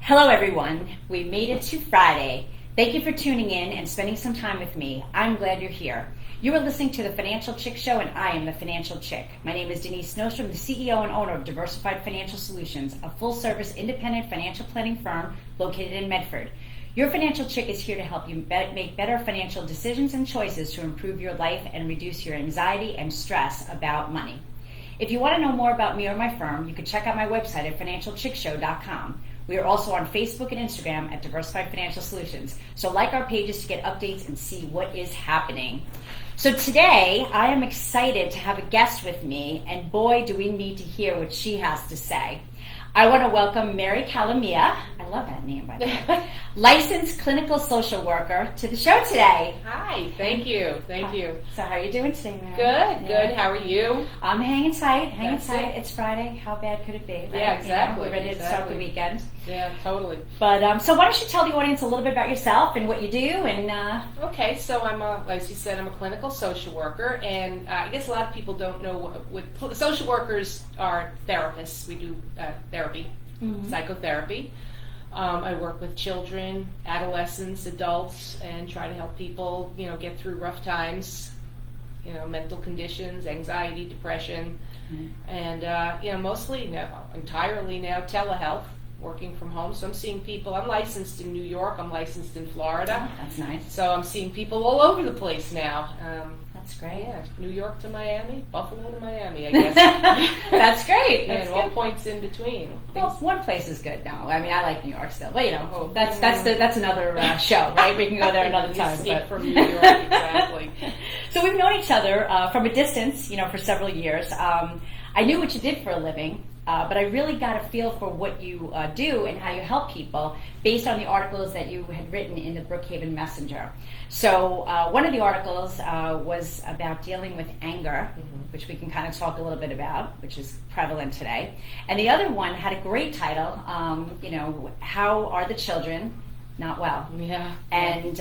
Hello, everyone. We made it to Friday. Thank you for tuning in and spending some time with me. I'm glad you're here. You are listening to the Financial Chick Show, and I am the Financial Chick. My name is Denise Nostrom, the CEO and owner of Diversified Financial Solutions, a full-service independent financial planning firm located in Medford. Your Financial Chick is here to help you make better financial decisions and choices to improve your life and reduce your anxiety and stress about money. If you want to know more about me or my firm, you can check out my website at financialchickshow.com. We are also on Facebook and Instagram at Diversified Financial Solutions. So like our pages to get updates and see what is happening. So today, I am excited to have a guest with me, and boy, do we need to hear what she has to say. I want to welcome Mary Calamia, I love that name by the way, licensed clinical social worker, to the show today. Hi, thank you. So how are you doing today, Mary? Good. How are you? I'm hanging tight. It. It's Friday. How bad could it be? Right? Yeah, exactly. We're ready to start the weekend. Yeah, totally. But so why don't you tell the audience a little bit about yourself and what you do? And Okay, so as you said, I'm a clinical social worker, and I guess a lot of people don't know what social workers are. Therapists. We do therapy, psychotherapy. I work with children, adolescents, adults, and try to help people, get through rough times, mental conditions, anxiety, depression, and mostly entirely now telehealth, working from home. So I'm seeing people. I'm licensed in New York. I'm licensed in Florida. Oh, that's nice. So I'm seeing people all over the place now. That's great. Yeah, New York to Miami, Buffalo to Miami, I guess. That's great. That's and all points in between. Well, one place is good. No, I mean I like New York still, but that's another show, right? We can go there another time. But from New York, exactly. So we've known each other from a distance, for several years. I knew what you did for a living. But I really got a feel for what you do and how you help people based on the articles that you had written in the Brookhaven Messenger. So one of the articles was about dealing with anger, which we can kind of talk a little bit about, which is prevalent today. And the other one had a great title, How Are the Children Not Well? Yeah. And,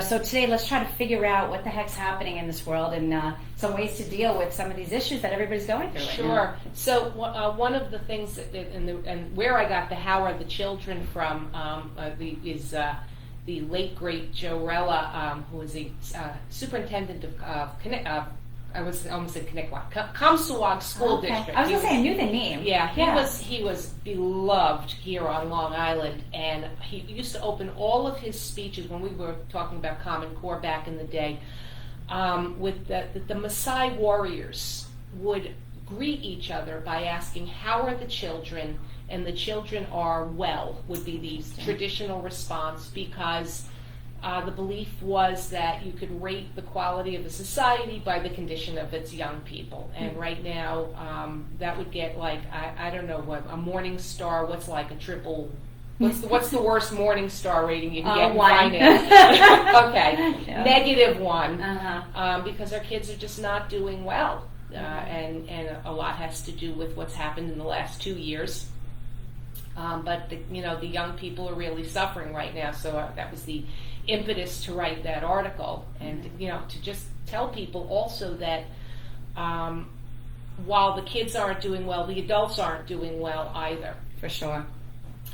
so today let's try to figure out what the heck's happening in this world and some ways to deal with some of these issues that everybody's going through right now. Sure. So one of the things, and where I got the How Are the Children from is the late, great Joe Rella, who was a superintendent of I was almost in Comstock School District. I was going to say, I knew the name. Yeah, he was beloved here on Long Island, and he used to open all of his speeches when we were talking about Common Core back in the day, with the Maasai warriors would greet each other by asking, "How are the children?" And the children are well, would be the traditional response, because the belief was that you could rate the quality of a society by the condition of its young people. And right now, that would get like, I don't know, what a Morning Star, what's like a triple, what's the worst Morning Star rating you can get in finance? Okay, yeah. -1, because our kids are just not doing well. And a lot has to do with what's happened in the last 2 years. But the young people are really suffering right now, so that was the impetus to write that article, and to just tell people also that while the kids aren't doing well, the adults aren't doing well either. For sure.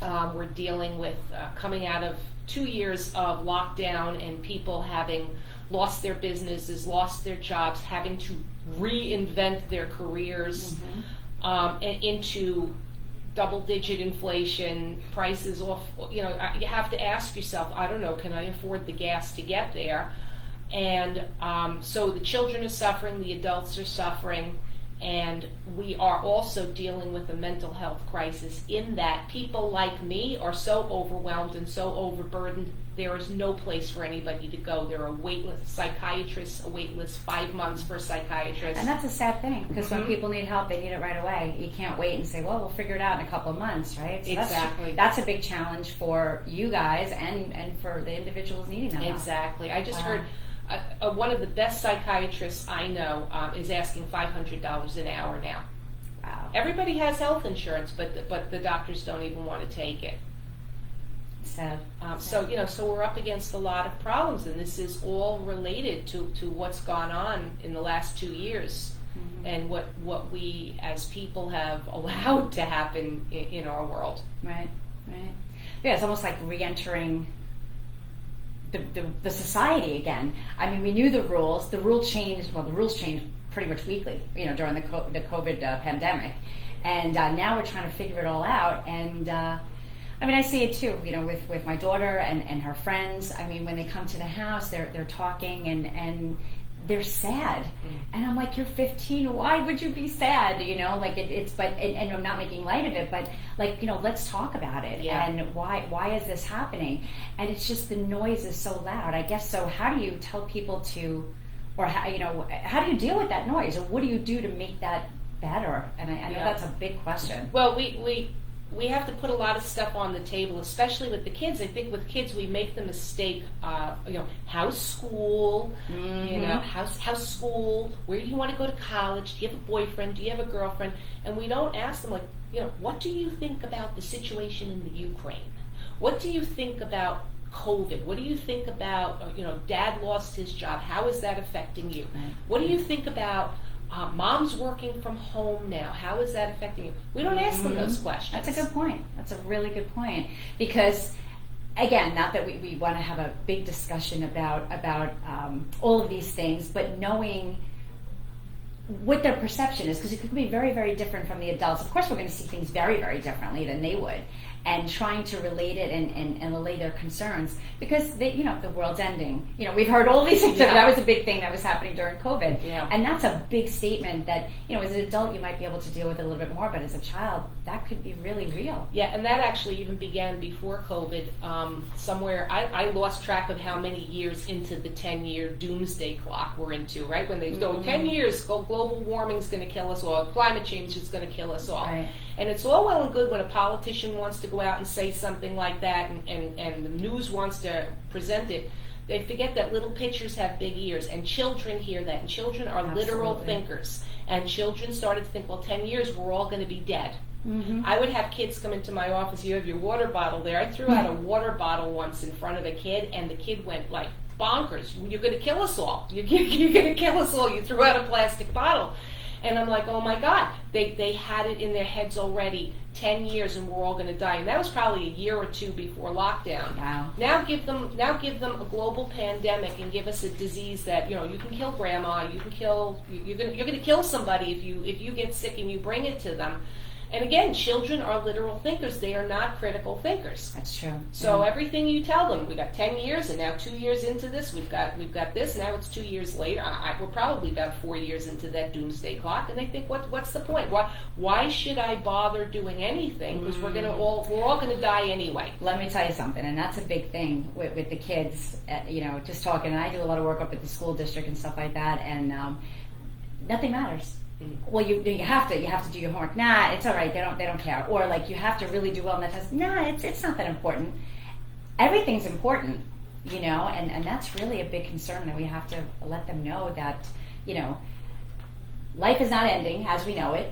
We're dealing with coming out of 2 years of lockdown and people having lost their businesses, lost their jobs, having to reinvent their careers into double-digit inflation, prices off, you have to ask yourself, I don't know, can I afford the gas to get there? And so the children are suffering, the adults are suffering, and we are also dealing with a mental health crisis in that people like me are so overwhelmed and so overburdened, there is no place for anybody to go. There are waitlist psychiatrists, a wait list 5 months for a psychiatrist. And that's a sad thing, because when people need help, they need it right away. You can't wait and say, well, we'll figure it out in a couple of months, right? So exactly. That's a big challenge for you guys and for the individuals needing that help. Exactly. I just heard one of the best psychiatrists I know is asking $500 an hour now. Wow. Everybody has health insurance, but the doctors don't even want to take it. Sad. So we're up against a lot of problems, and this is all related to what's gone on in the last 2 years, and what we as people have allowed to happen in our world. Right, right. it's almost like re-entering the society again. I mean, we knew the rules. The rules changed pretty much weekly, during the COVID pandemic. And now we're trying to figure it all out. And I mean, I see it too, with my daughter and her friends. I mean, when they come to the house, they're talking and they're sad. And I'm like, you're 15. Why would you be sad? And I'm not making light of it, but let's talk about it. Yeah. And why is this happening? And it's just the noise is so loud. I guess so. How do you tell people to, or how do you deal with that noise, or what do you do to make that better? And I know that's a big question. Well, we have to put a lot of stuff on the table, especially with the kids. I think with kids, we make the mistake, how's school? How's school? Where do you want to go to college? Do you have a boyfriend? Do you have a girlfriend? And we don't ask them, what do you think about the situation in the Ukraine? What do you think about COVID? What do you think about, Dad lost his job? How is that affecting you? Right. What do you think about mom's working from home now? How is that affecting you? We don't ask them those questions. That's a good point. That's a really good point. Because, again, not that we want to have a big discussion about all of these things, but knowing what their perception is, because it could be very, very different from the adults. Of course, we're going to see things very, very differently than they would. And trying to relate it and allay their concerns, because the world's ending. We've heard all these things. Yeah. That was a big thing that was happening during COVID. Yeah. And that's a big statement that, as an adult, you might be able to deal with it a little bit more, but as a child, that could be really real. Yeah, and that actually even began before COVID. Somewhere, I lost track of how many years into the 10-year doomsday clock we're into, right? When they go, 10 years, global warming's going to kill us all, climate change is going to kill us all. Right. And it's all well and good when a politician wants to go out and say something like that, and the news wants to present it. They forget that little pictures have big ears, and children hear that, and children are literal thinkers. And children started to think, 10 years, we're all going to be dead. Mm-hmm. I would have kids come into my office, you have your water bottle there. I threw out a water bottle once in front of a kid, and the kid went like bonkers. You're going to kill us all. You're going to kill us all. You threw out a plastic bottle. And I'm like, oh my God, they had it in their heads already, 10 years and we're all going to die. And that was probably a year or two before lockdown. Wow. Now give them a global pandemic and give us a disease that, you can kill grandma, you're going to kill somebody if you get sick and you bring it to them. And again, children are literal thinkers. They are not critical thinkers. That's true. So everything you tell them, we got 10 years, and now 2 years into this, we've got this. Now it's 2 years later. We're probably about 4 years into that doomsday clock, and they think, what's the point? Why should I bother doing anything? Because we're all going to die anyway. Let me tell you something, and that's a big thing with the kids. Just talking. And I do a lot of work up at the school district and stuff like that, and nothing matters. Well, you have to do your homework. Nah, it's all right. They don't care. Or you have to really do well in that test. Nah, it's not that important. Everything's important, and that's really a big concern that we have to let them know that life is not ending as we know it,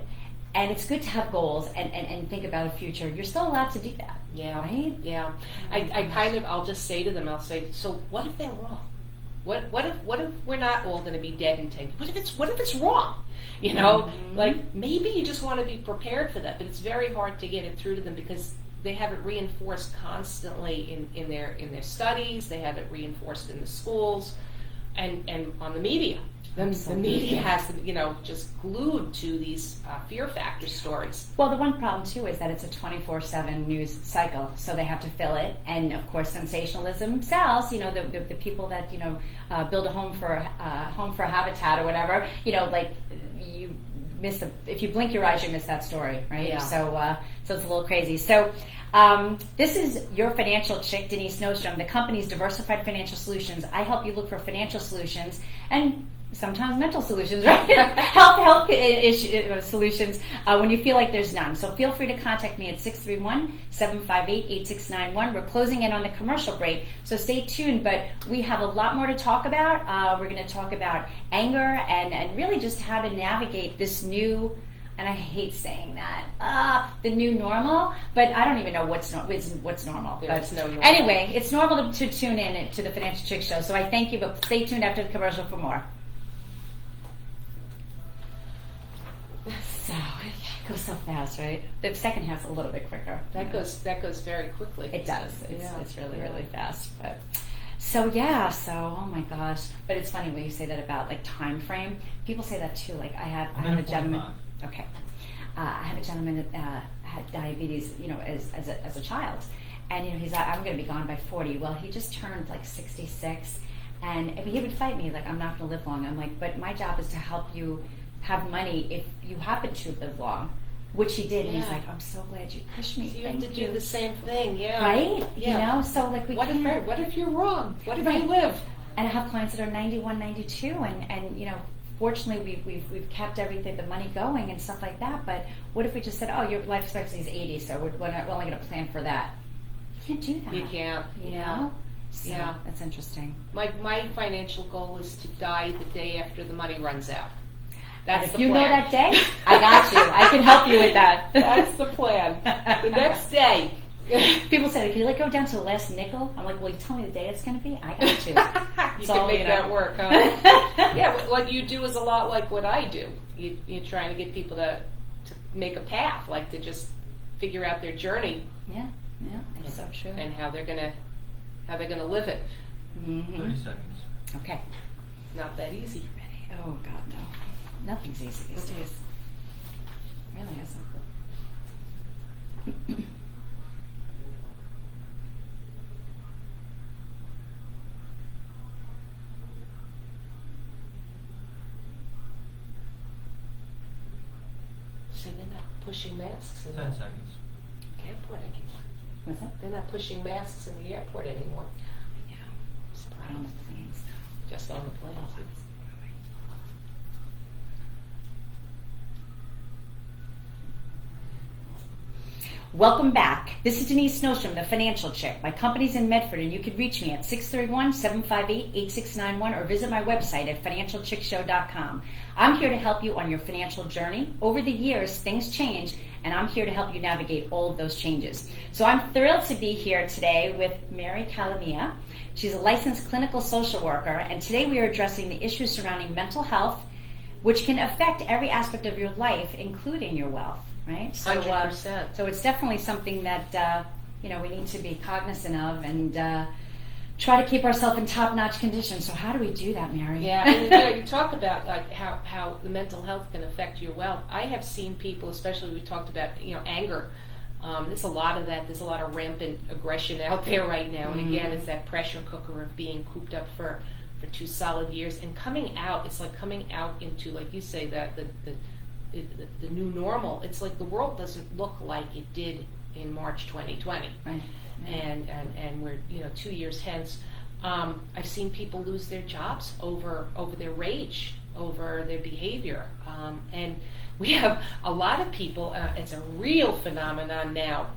and it's good to have goals and think about a future. You're still allowed to do that. Yeah. Right? Yeah. I'll just say to them, I'll say, so what if they're wrong? What if we're not all going to be dead in 10 years? What if it's wrong? Maybe you just want to be prepared for that, but it's very hard to get it through to them because they have it reinforced constantly in their studies. They have it reinforced in the schools and on the media. The media has them, just glued to these fear factor stories. Well, the one problem too is that it's a 24/7 news cycle, so they have to fill it, and of course, sensationalism sells. The people that build a home for a habitat or whatever. You miss if you blink your eyes, you miss that story, right? Yeah. So it's a little crazy. So. This is your financial chick, Denise Nostrom, the company's Diversified Financial Solutions. I help you look for financial solutions and sometimes mental solutions, right? health solutions when you feel like there's none. So feel free to contact me at 631-758-8691. We're closing in on the commercial break, so stay tuned. But we have a lot more to talk about. We're going to talk about anger and really just how to navigate this new, and I hate saying that, the new normal, but I don't even know what's normal. There's no normal. Anyway, it's normal to tune in to the Financial Chick Show, so I thank you, but stay tuned after the commercial for more. So, goes so fast, right? The second half's a little bit quicker. That goes very quickly. It does. It's, Yeah. it's really, really fast. But so yeah, oh my gosh. But it's funny when you say that about like time frame. People say that too. Like I had a gentleman. Okay, I had a gentleman that had diabetes, as a child, and he's like, I'm going to be gone by 40. Well, he just turned like 66, and he would fight me like I'm not going to live long. I'm like, but my job is to help you have money if you happen to live long, which he did. And he's like, I'm so glad you pushed me. So you Thank have to do the same thing, yeah. Right? Yeah. So like What if you're wrong? What if you live? And I have clients that are 91, 92, and fortunately we've kept everything, the money going and stuff like that. But what if we just said, oh, your life expectancy is 80, so we're only going to plan for that? You can't do that. You can't. So Yeah. that's interesting. My financial goal is to die the day after the money runs out. And That's if the you plan. know that day, I got you. I can help you with that. That's the plan. The next day. People say, can you go down to the last nickel? I'm like, well, you tell me the day it's going to be. I got you. You So, can make that work, huh? Yeah, what you do is a lot like what I do. You're trying to get people to make a path, like to just figure out their journey Yeah, it's so true. and how they're gonna live it. 30 seconds. Okay. Not that easy. Ready? Oh God, no. Nothing's easy these days. Really isn't. So they're not pushing masks in 10 the seconds. airport anymore. What's that? They're not pushing masks in the airport anymore. Yeah. Right on the planes. Just on the planes. Welcome back. This is Denise Nostrom, the Financial Chick. My company's in Medford, and you can reach me at 631-758-8691 or visit my website at financialchickshow.com. I'm here to help you on your financial journey. Over the years, things change, and I'm here to help you navigate all of those changes. So I'm thrilled to be here today with Mary Calamia. She's a licensed clinical social worker, and today we are addressing the issues surrounding mental health, which can affect every aspect of your life, including your wealth. Right? So, 100%. So it's definitely something that we need to be cognizant of and try to keep ourselves in top-notch condition. So how do we do that, Mary? Yeah, and you talk about like how the mental health can affect your wealth. I have seen people, especially we talked about anger. There's a lot of that. There's a lot of rampant aggression out there right now. And again, it's that pressure cooker of being cooped up for 2 solid years and coming out. It's like coming out into, like you say, the new normal. It's like the world doesn't look like it did in March 2020, Right. and we're 2 years hence. I've seen people lose their jobs over their rage, over their behavior, and we have a lot of people. It's a real phenomenon now.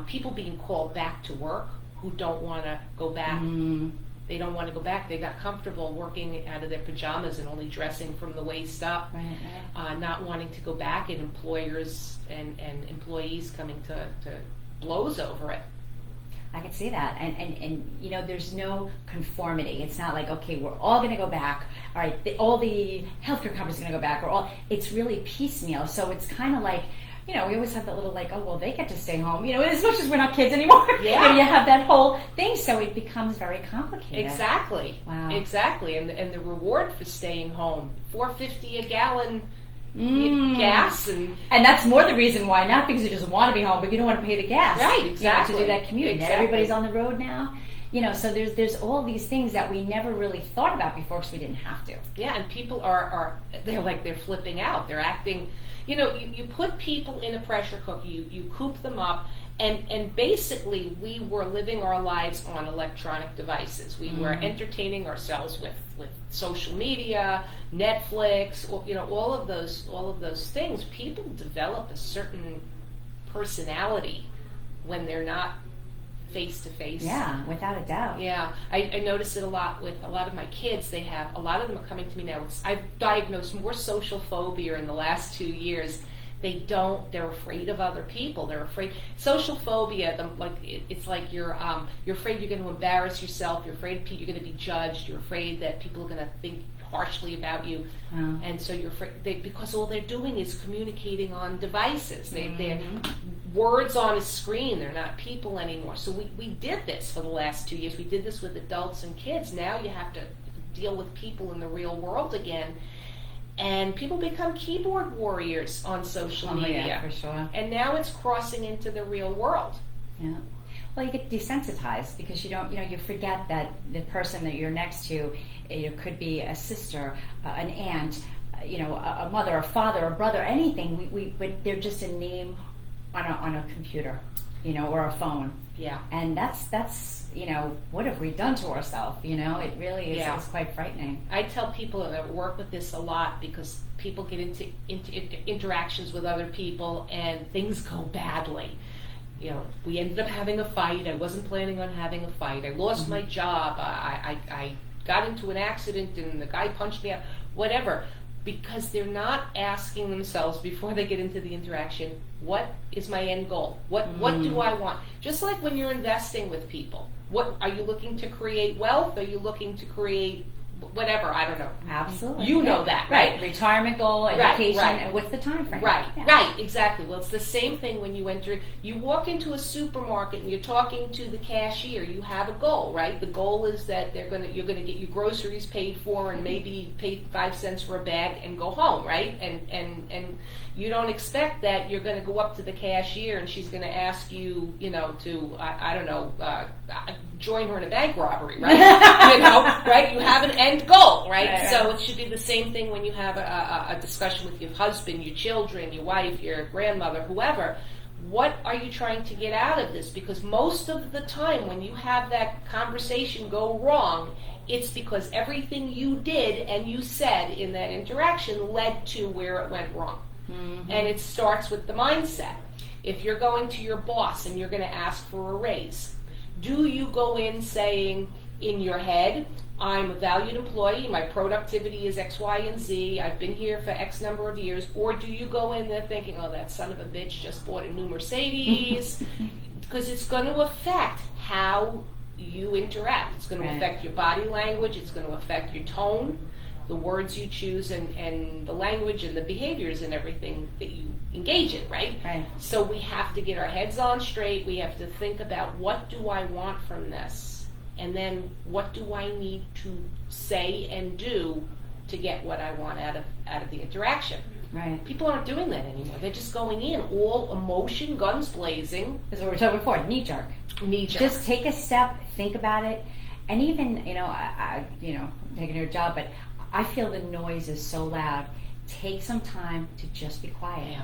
People being called back to work who don't want to go back. They don't want to go back. They got comfortable working out of their pajamas and only dressing from the waist up, Right. not wanting to go back, and employers and employees coming to blows over it. I can see that, and there's no conformity. It's not like, okay, we're all going to go back. All right, all the healthcare companies are going to go back. It's really piecemeal. So it's kind of like, we always have that little like, oh well, they get to stay home. As much as we're not kids anymore. Yeah. You have that whole thing, so it becomes very complicated. Exactly. Wow. Exactly, and the reward for staying home, $4.50 a gallon gas, and that's more the reason why, not because you just want to be home, but you don't want to pay the gas. Right, exactly. To do that commute. Exactly. Everybody's on the road now. So there's all these things that we never really thought about before because we didn't have to. yeah, and people are they're flipping out. They're acting. You put people in a pressure cooker. You coop them up. And basically, we were living our lives on electronic devices. We were entertaining ourselves with social media, Netflix, all of those things. People develop a certain personality when they're not face to face. Yeah, without a doubt. Yeah, I notice it a lot with a lot of my kids. A lot of them are coming to me now. I've diagnosed more social phobia in the last 2 years they're afraid of other people. They're afraid. Social phobia, it's like you're afraid you're going to embarrass yourself. You're afraid you're going to be judged. You're afraid that people are going to think harshly about you. And so you're afraid, because all they're doing is communicating on devices. They're words on a screen. They're not people anymore. So we did this for the last 2 years. We did this with adults and kids. Now you have to deal with people in the real world again. And people become keyboard warriors on social media. Yeah, for sure. And now it's crossing into the real world. Yeah. Well, you get desensitized because you forget that the person that you're next to, could be a sister, an aunt, a mother, a father, a brother, anything. But they're just a name on a computer, or a phone. Yeah. And that's what have we done to ourselves? It really is, is quite frightening. I tell people that work with this a lot because people get into interactions with other people and things go badly. We ended up having a fight. I wasn't planning on having a fight. I lost my job. I got into an accident and the guy punched me out. Whatever. Because they're not asking themselves before they get into the interaction, what is my end goal? What do I want? Just like when you're investing with people. What are you looking to create wealth? Are you looking to create whatever? I don't know. Absolutely. You know that, right? Retirement goal, education, and what's the time frame? Right, exactly. Well, it's the same thing when you walk into a supermarket and you're talking to the cashier. You have a goal, right? The goal is that you're gonna get your groceries paid for and maybe pay 5 cents for a bag and go home, right? And you don't expect that you're going to go up to the cashier and she's going to ask you, to I don't know, join her in a bank robbery, right? Right? You have an end goal, right? So it should be the same thing when you have a discussion with your husband, your children, your wife, your grandmother, whoever. What are you trying to get out of this? Because most of the time when you have that conversation go wrong, it's because everything you did and you said in that interaction led to where it went wrong. And it starts with the mindset. If you're going to your boss and you're going to ask for a raise, do you go in saying in your head, I'm a valued employee, my productivity is X, Y, and Z, I've been here for X number of years, or do you go in there thinking, oh, that son of a bitch just bought a new Mercedes? Because it's going to affect how you interact. It's going to affect your body language, it's going to affect your tone, the words you choose, and the language and the behaviors and everything that you engage in, right? So we have to get our heads on straight. We have to think about, what do I want from this? And then what do I need to say and do to get what I want out of the interaction? Right. People aren't doing that anymore. They're just going in, all emotion, guns blazing. That's what we were talking before, knee jerk. Just take a step, think about it, and even, I taking your job, but I feel the noise is so loud. Take some time to just be quiet. Yeah.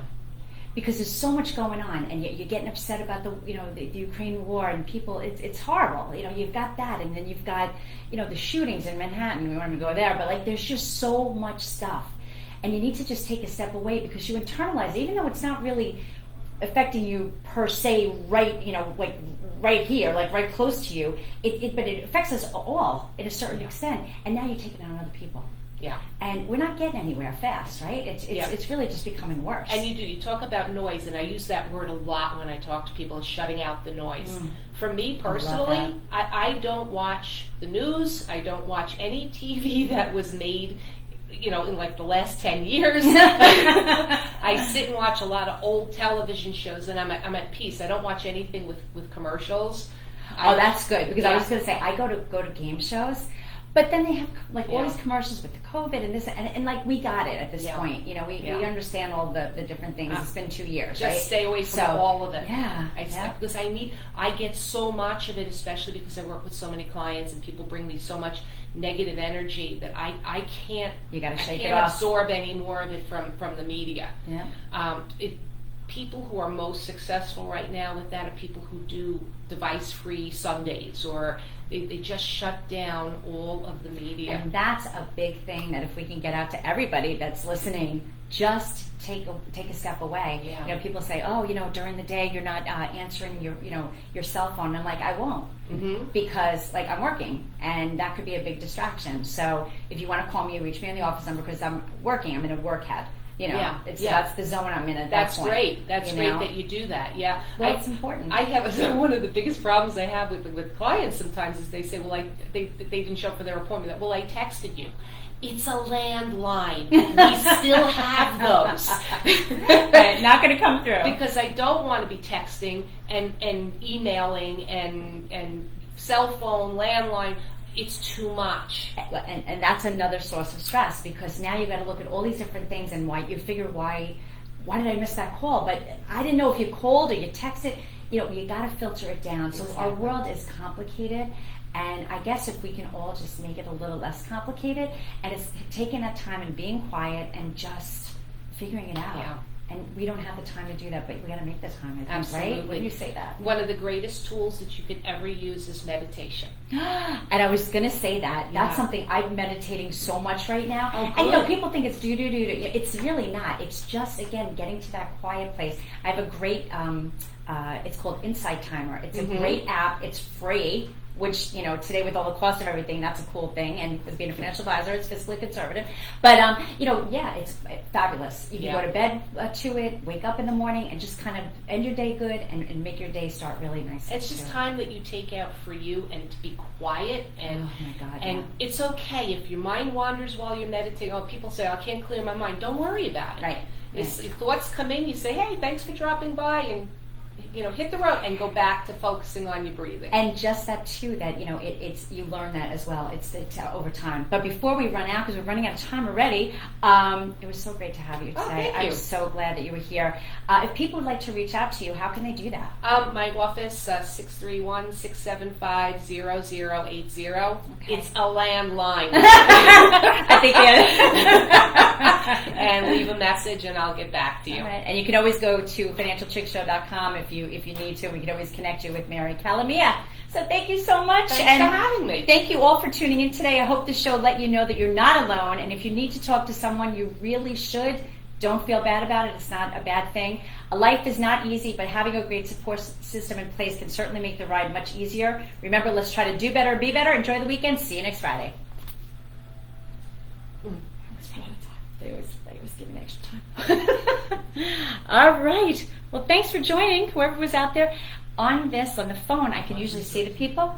Because there's so much going on, and you're getting upset about the Ukraine war, and people, it's horrible. You've got that, and then you've got, the shootings in Manhattan. We want to go there, but there's just so much stuff, and you need to just take a step away because you internalize it, even though it's not really affecting you per se, right? Right here, right close to you. But it affects us all in a certain extent, and now you're taking it on other people. Yeah. And we're not getting anywhere fast, right? It's really just becoming worse. And you talk about noise, and I use that word a lot when I talk to people, shutting out the noise. For me personally, I don't watch the news. I don't watch any TV that was made in the last 10 years. I sit and watch a lot of old television shows, and I'm at peace. I don't watch anything with commercials. That's good, because I was going to say, I go to game shows, but then they have all these commercials with the COVID and this, and we got it at this point. We understand all the different things. It's been 2 years, just right? stay away from all of it. Because I get so much of it, especially because I work with so many clients and people bring me so much negative energy that I can't. You got to shake it off. off. Absorb any more of it from the media. Yeah. People who are most successful right now with that are people who do device-free Sundays, or they just shut down all of the media. And that's a big thing, that if we can get out to everybody that's listening, just take a step away. People say, during the day you're not answering your cell phone. I'm like, I won't, because I'm working, and that could be a big distraction. So if you want to call me, reach me in the office number, because I'm working. I'm in a work hat. That's the zone I'm in at that point. Great. That's great that you do that. Yeah. Well, it's important. I have one of the biggest problems I have with clients sometimes is they say, well, they didn't show up for their appointment. Well, I texted you. It's a landline. We still have those. Right, not going to come through. Because I don't want to be texting and emailing and cell phone, landline. It's too much. And that's another source of stress, because now you've got to look at all these different things and you figure why did I miss that call? But I didn't know if you called or you texted. You got to filter it down. So our world is complicated. And I guess if we can all just make it a little less complicated, and it's taking that time and being quiet and just figuring it out. Yeah. And we don't have the time to do that, but we got to make the time. I think, Absolutely. Right? When you say that. One of the greatest tools that you could ever use is meditation. And I was going to say that. That's something I'm meditating so much right now. Oh, good. And people think it's do. It's really not. It's just, again, getting to that quiet place. I have a great, it's called Insight Timer. It's a great app. It's free. Which, today with all the cost of everything, that's a cool thing. And as being a financial advisor, it's fiscally conservative. But, it's fabulous. You can go to bed to it, wake up in the morning, and just kind of end your day good and make your day start really nice. It's just time that you take out for you and to be quiet. And, oh, my God, and it's okay if your mind wanders while you're meditating. Oh, people say, I can't clear my mind. Don't worry about it. Right. If thoughts come in, you say, hey, thanks for dropping by, and hit the road and go back to focusing on your breathing. And just that too, that it's you learn that as well. It's over time. But before we run out, because we're running out of time already, it was so great to have you today. Thank you. I'm so glad that you were here. If people would like to reach out to you, how can they do that? My office 631-675-0080. Okay. It's a landline. I think and leave a message and I'll get back to you. All right. And you can always go to financialchickshow.com if you need to. We can always connect you with Mary Calamia. So thank you so much. Thanks for having me. Thank you all for tuning in today. I hope this show let you know that you're not alone, and if you need to talk to someone, you really should. Don't feel bad about it. It's not a bad thing. Life is not easy, but having a great support system in place can certainly make the ride much easier. Remember, let's try to do better, be better. Enjoy the weekend. See you next Friday. They always give me extra time. All right. Well, thanks for joining, whoever was out there. On the phone, I can usually see the people,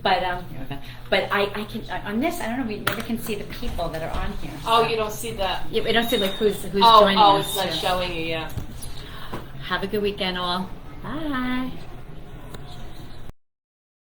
but I can on this. I don't know. We never can see the people that are on here. So. Oh, you don't see the. Yeah, we don't see who's joining us. Oh, it's not showing you. Yeah. Have a good weekend, all. Bye.